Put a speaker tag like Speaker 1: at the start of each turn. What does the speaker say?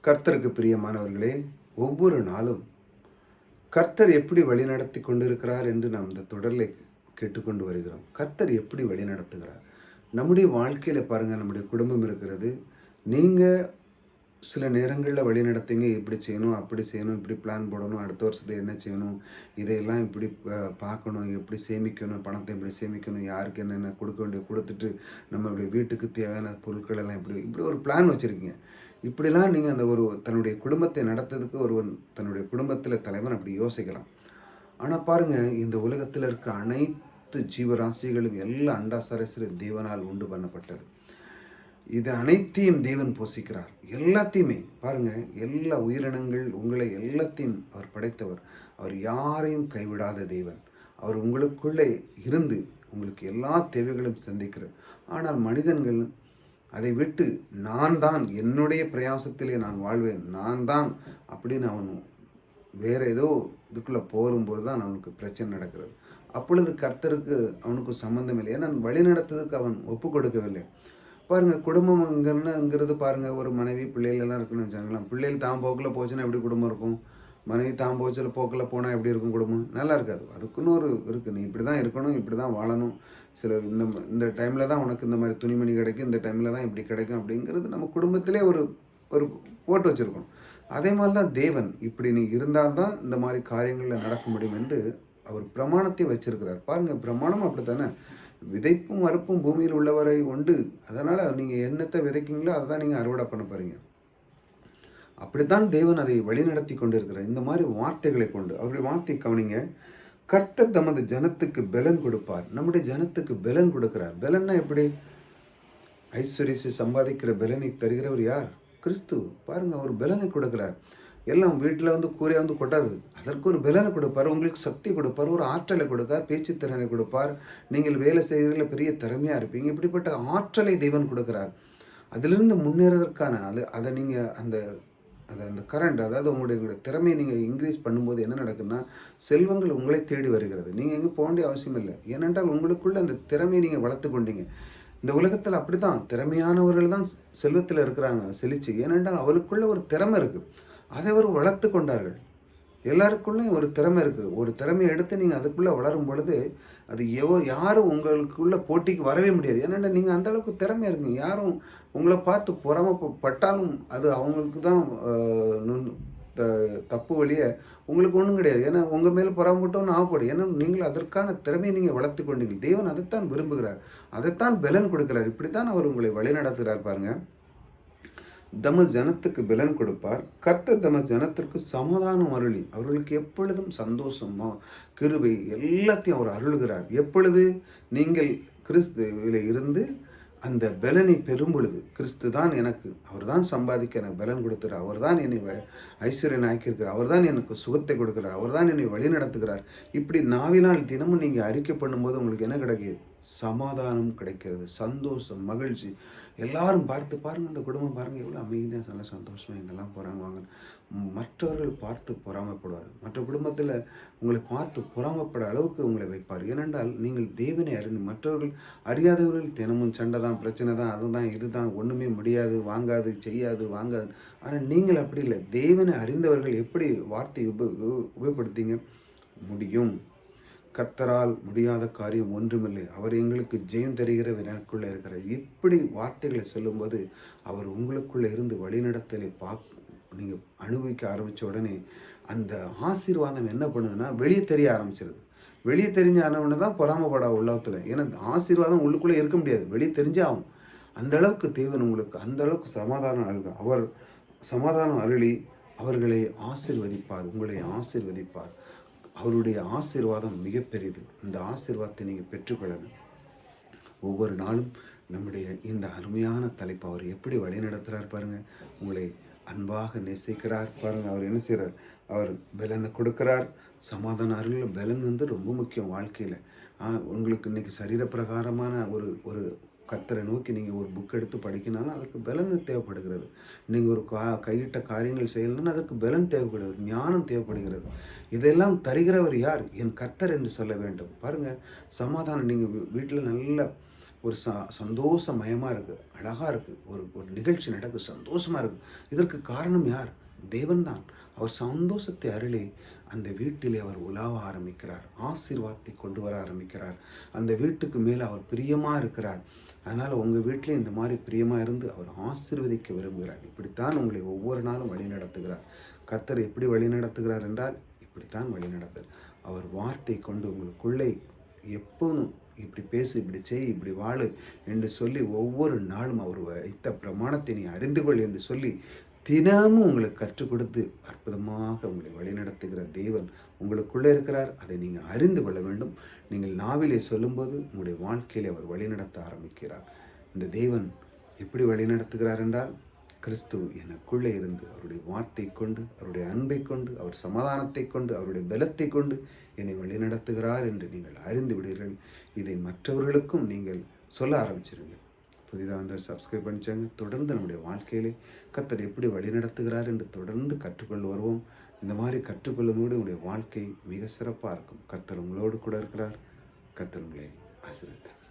Speaker 1: கர்த்தருக்கு பிரியமானவர்களே, ஒவ்வொரு நாளும் கர்த்தர் எப்படி வழிநடத்தி கொண்டிருக்கிறார் என்று நாம் இந்த தொடரில் கேட்டுக்கொண்டு வருகிறோம். கர்த்தர் எப்படி வழிநடத்துகிறார்? நம்முடைய வாழ்க்கையில பாருங்க, நம்முடைய குடும்பம் இருக்கிறது. நீங்க சில நேரங்களில் வழிநடத்துங்க. இப்படி செய்யணும், அப்படி செய்யணும், இப்படி பிளான் போடணும், அடுத்த வருஷத்துல என்ன செய்யணும், இதையெல்லாம் இப்படி பார்க்கணும், எப்படி சேமிக்கணும், பணத்தை எப்படி சேமிக்கணும், யாருக்கு என்னென்ன கொடுக்க வேண்டிய கொடுத்துட்டு நம்மளுடைய வீட்டுக்கு தேவையான பொருட்கள் எல்லாம் இப்படி இப்படி ஒரு பிளான் வச்சுருக்கீங்க. இப்படிலாம் நீங்கள் அந்த தன்னுடைய குடும்பத்தை நடத்துறதுக்கு ஒருவன் தன்னுடைய குடும்பத்தில் தலைவன் அப்படி யோசிக்கலாம். ஆனால் பாருங்கள், இந்த உலகத்தில் இருக்க அனைத்து ஜீவராசிகளும் எல்லா அண்டாசரசர தேவனால் உண்டு பண்ணப்பட்டது. இது அனைத்தையும் தேவன் போஷிக்கிறார். எல்லாத்தையுமே பாருங்கள், எல்லா உயிரினங்கள் உங்களை எல்லாத்தையும் அவர் படைத்தவர். அவர் யாரையும் கைவிடாத தேவன். அவர் உங்களுக்குள்ளே இருந்து உங்களுக்கு எல்லா தேவைகளும் சந்திக்கிறார். ஆனால் மனிதன்கள் அதை விட்டு நான் தான் என்னுடைய பிரயாசத்திலே நான் வாழ்வேன், நான் தான் அப்படின்னு அவன் வேறு ஏதோ இதுக்குள்ளே போகும்போது தான் அவனுக்கு பிரச்சனை நடக்கிறது. அப்பொழுது கர்த்தருக்கு அவனுக்கு சம்மந்தம் இல்லை. ஏன்னா வழி நடத்துறதுக்கு அவன் ஒப்பு கொடுக்கவில்லை. பாருங்கள், குடும்பம்ங்கிறது பாருங்கள், ஒரு மனைவி பிள்ளைகள் எல்லாம் இருக்குன்னு வச்சாங்களாம். பிள்ளைகள் தான் போக்கில் போச்சுன்னா எப்படி குடும்பம் இருக்கும்? மனைவி தான் போக்கில் போனால் எப்படி இருக்கும் குடும்பம்? நல்லா இருக்காது. அதுக்குன்னு ஒரு இருக்குது. நீ இப்படி தான் இருக்கணும், இப்படி தான் வாழணும், சில இந்த டைமில் தான் உனக்கு இந்த மாதிரி துணிமணி கிடைக்கும், இந்த டைமில் தான் இப்படி கிடைக்கும் அப்படிங்கிறது நம்ம குடும்பத்திலே ஒரு ஒரு போட்டு வச்சுருக்கணும். அதே மாதிரி தான் தேவன், இப்படி நீ இருந்தால் தான் இந்த மாதிரி காரியங்களில் நடக்க முடியும் என்று அவர் பிரமாணத்தை வச்சிருக்கிறார். பாருங்கள், பிரமாணம் அப்படி தானே. விதைப்பும் அறுப்பும் பூமியில் உள்ளவரை உண்டு. அதனால் நீங்கள் என்னத்தை விதைக்கிங்களோ அதை தான் நீங்கள் அறுவடை பண்ண போகிறீங்க. அப்படித்தான் தேவன் அதை வழிநடத்தி கொண்டிருக்கிறார். இந்த மாதிரி வார்த்தைகளை கொண்டு அவருடைய வார்த்தை கவனிங்க. கர்த்தர் தமது ஜனத்துக்கு பலன் கொடுப்பார். நம்முடைய ஜனத்துக்கு பலன் கொடுக்கிறார். பலன்னா எப்படி? ஐஸ்வர்யத்தை சம்பாதிக்கிற பலனை தருகிறவர் யார்? கிறிஸ்து. பாருங்கள், அவர் பலனை கொடுக்கிறார். எல்லாம் வீட்டில் கூரையை கொட்டாது. அதற்கு ஒரு பலனை கொடுப்பார், உங்களுக்கு சக்தி கொடுப்பார், ஒரு ஆற்றலை கொடுப்பார், பேச்சு திறனை கொடுப்பார். நீங்கள் வேலை செய்கிறதுல பெரிய திறமையாக இருப்பீங்க. இப்படிப்பட்ட ஆற்றலை தெய்வன் கொடுக்கிறார். அதிலிருந்து முன்னேறதற்கான அதை நீங்கள் அந்த கரண்ட், அதாவது உங்களுடைய திறமையை நீங்கள் இன்க்ரீஸ் பண்ணும்போது என்ன நடக்குதுன்னா, செல்வங்கள் உங்களை தேடி வருகிறது. நீங்கள் எங்கே போக வேண்டிய அவசியம் இல்லை. ஏனென்றால் உங்களுக்குள்ள அந்த திறமையை நீங்கள் வளர்த்து கொண்டீங்க. இந்த உலகத்தில் அப்படி தான், திறமையானவர்கள் தான் செல்வத்தில் இருக்கிறாங்க செழிச்சு. ஏனென்றால் அவருக்குள்ள ஒரு திறமை இருக்குது, அதை அவர் வளர்த்து கொண்டார்கள். எல்லாருக்குள்ளேயும் ஒரு திறமை இருக்குது. ஒரு திறமையை எடுத்து நீங்கள் அதுக்குள்ளே வளரும் பொழுது அது யாரும் உங்களுக்குள்ள போட்டிக்கு வரவே முடியாது. ஏன்னா நீங்கள் அந்தளவுக்கு திறமையாக இருக்குங்க. யாரும் உங்களை பார்த்து பொறாமப்பட்டாலும் அது அவங்களுக்கு தான் தப்பு வழியே, உங்களுக்கு ஒன்றும் கிடையாது. ஏன்னா உங்கள் மேலே பொறாமப்பட்டோன்னு ஆகப்படும். ஏன்னா நீங்கள் அதற்கான திறமையை நீங்கள் வளர்த்து கொண்டீங்க. தேவன் அதைத்தான் விரும்புகிறார், அதைத்தான் பலன் கொடுக்கிறார். இப்படித்தான் அவர் உங்களை வழி நடத்துகிறார். பாருங்கள், தம ஜனத்துக்கு பலன் கொடுப்பார். கர்த்தர் தம ஜனத்திற்கு சமாதானம் அருளி அவர்களுக்கு எப்பொழுதும் சந்தோஷமா கிருபை எல்லாத்தையும் அவர் அருளுகிறார். எப்பொழுது நீங்கள் கிறிஸ்துவில இருந்து அந்த பலனை பெறும் பொழுது, கிறிஸ்து தான் எனக்கு, அவர் தான் சம்பாதிக்க எனக்கு பலன் கொடுத்துறார், அவர் தான் என்னை ஐஸ்வர்யன் ஆக்கியிருக்கிறார், அவர் தான் எனக்கு சுகத்தை கொடுக்கிறார், அவர் தான் என்னை வழி நடத்துகிறார். இப்படி நாவினால் தினமும் நீங்கள் அறிக்கை பண்ணும்போது உங்களுக்கு என்ன கிடைக்கிது? சமாதானம் கிடைக்கிறது, சந்தோஷம், மகிழ்ச்சி. எல்லாரும் பார்த்து பாருங்கள், அந்த குடும்பம் பாருங்கள் எவ்வளோ அமைதியாக நல்ல சந்தோஷமாக எங்கெல்லாம் போகிறாங்க வாங்க. மற்றவர்கள் பார்த்து பொறாமைப்படுவார். மற்ற குடும்பத்தில் உங்களை பார்த்து பொறாமைப்பட அளவுக்கு உங்களை வைப்பார். ஏனென்றால் நீங்கள் தேவனை அறிந்து, மற்றவர்கள் அறியாதவர்கள் தினமும் சண்டை தான், பிரச்சனை தான், அதுதான் இதுதான், ஒன்றுமே முடியாது, வாங்காது, செய்யாது, வாங்காது. ஆனால் நீங்கள் அப்படி இல்லை. தேவனை அறிந்தவர்கள் எப்படி வார்த்தை உபயோகப்படுத்திங்க? முடியும், கர்த்தரால் முடியாத காரியம் ஒன்றுமில்லை, அவர் எங்களுக்கு ஜெயம் தருகிற எனக்குள்ளே இருக்கிறார். இப்படி வார்த்தைகளை சொல்லும்போது அவர் உங்களுக்குள்ளே இருந்து வழிநடத்தலை நீங்கள் அனுபவிக்க ஆரம்பித்த உடனே அந்த ஆசீர்வாதம் என்ன பண்ணுதுன்னா வெளியே தெரிய ஆரம்பிச்சிருது. வெளியே தெரிஞ்ச ஆனவொன்னு தான் பொறாமப்படா உள்ளத்தில். ஏன்னா ஆசீர்வாதம் உள்ளுக்குள்ளே இருக்க முடியாது, வெளியே தெரிஞ்சே ஆகும். அந்த அளவுக்கு தேவன் உங்களுக்கு அந்த அளவுக்கு சமாதானம் அருள். அவர் சமாதானம் அருளி அவர்களை ஆசீர்வதிப்பார், உங்களை ஆசீர்வதிப்பார். அவருடைய ஆசீர்வாதம் மிகப்பெரியது. இந்த ஆசீர்வாதத்தை நீங்கள் பெற்றுக்கொள்ளணும். ஒவ்வொரு நாளும் நம்முடைய இந்த அருமையான தலைப்பு அவர் எப்படி வழி நடத்துகிறார் பாருங்கள். உங்களை அன்பாக நேசிக்கிறார் பாருங்கள். அவர் என்ன செய்கிறார்? அவர் பலனை கொடுக்கிறார். சமாதான அருள் பலன் ரொம்ப முக்கியம் வாழ்க்கையில். உங்களுக்கு இன்றைக்கி சரீரப்பிரகாரமான ஒரு கர்த்தரை நோக்கி நீங்கள் ஒரு புக் எடுத்து படிக்கினாலும் அதற்கு பலன் தேவைப்படுகிறது. நீங்கள் ஒரு கையிட்ட காரியங்கள் செய்யலைன்னா அதற்கு பலன் தேவைப்படுகிறது, ஞானம் தேவைப்படுகிறது. இதெல்லாம் தருகிறவர் யார்? என் கர்த்தர் என்று சொல்ல வேண்டும். பாருங்கள், சமாதானம். நீங்கள் வீட்டில் நல்ல ஒரு சந்தோஷமயமாக இருக்குது, அழகாக இருக்குது, ஒரு நிகழ்ச்சி நடக்குது, சந்தோஷமாக இருக்குது. இதற்கு காரணம் யார்? தேவன்தான். அவர் சந்தோஷத்தை அருளி அந்த வீட்டிலே அவர் உலாவ ஆரம்பிக்கிறார், ஆசீர்வாதத்தை கொண்டு வர ஆரம்பிக்கிறார். அந்த வீட்டுக்கு மேலே அவர் பிரியமாக இருக்கிறார். அதனால் உங்கள் வீட்டிலே இந்த மாதிரி பிரியமாக இருந்து அவர் ஆசீர்வதிக்க விரும்புகிறார். இப்படித்தான் உங்களை ஒவ்வொரு நாளும் வழி நடத்துகிறார். கர்த்தர் எப்படி வழி நடத்துகிறார் என்றால் இப்படித்தான் வழி நடத்துகிறார். அவர் வார்த்தை கொண்டு உங்களுக்குள்ளே எப்போதும் இப்படி பேசு, இப்படி செய், இப்படி வாழு என்று சொல்லி ஒவ்வொரு நாளும் அவர் வைத்த பிரமாணத்தை நீ அறிந்து கொள் என்று சொல்லி தினமும் உங்களுக்கு கற்றுக் கொடுத்து அற்புதமாக உங்களை வழிநடத்துகிற தேவன் உங்களுக்குள்ளே இருக்கிறார். அதை நீங்கள் அறிந்து கொள்ள வேண்டும். நீங்கள் நாவிலே சொல்லும்போது உங்களுடைய வாழ்க்கையிலே அவர் வழிநடத்த ஆரம்பிக்கிறார். இந்த தேவன் எப்படி வழிநடத்துகிறார் என்றால், கிறிஸ்து எனக்குள்ளே இருந்து அவருடைய வார்த்தை கொண்டு, அவருடைய அன்பை கொண்டு, அவர் சமாதானத்தை கொண்டு, அவருடைய பலத்தை கொண்டு என்னை வழிநடத்துகிறார் என்று நீங்கள் அறிந்து விடுவீர்கள். இதை மற்றவர்களுக்கும் நீங்கள் சொல்ல ஆரம்பிச்சிருங்கள். புதிதாக வந்து சப்ஸ்கிரைப் பண்ணிச்சாங்க. தொடர்ந்து நம்முடைய வாழ்க்கையிலே கர்த்தர் எப்படி வழிநடத்துகிறார் என்று தொடர்ந்து கற்றுக்கொண்டு வருவோம். இந்த மாதிரி கற்றுக்கொள்ளும்போது உங்களுடைய வாழ்க்கை மிக சிறப்பாக இருக்கும். கர்த்தர் உங்களோடு கூட இருக்கிறார். கர்த்தர் உங்களை ஆசீர்வதிப்பார்.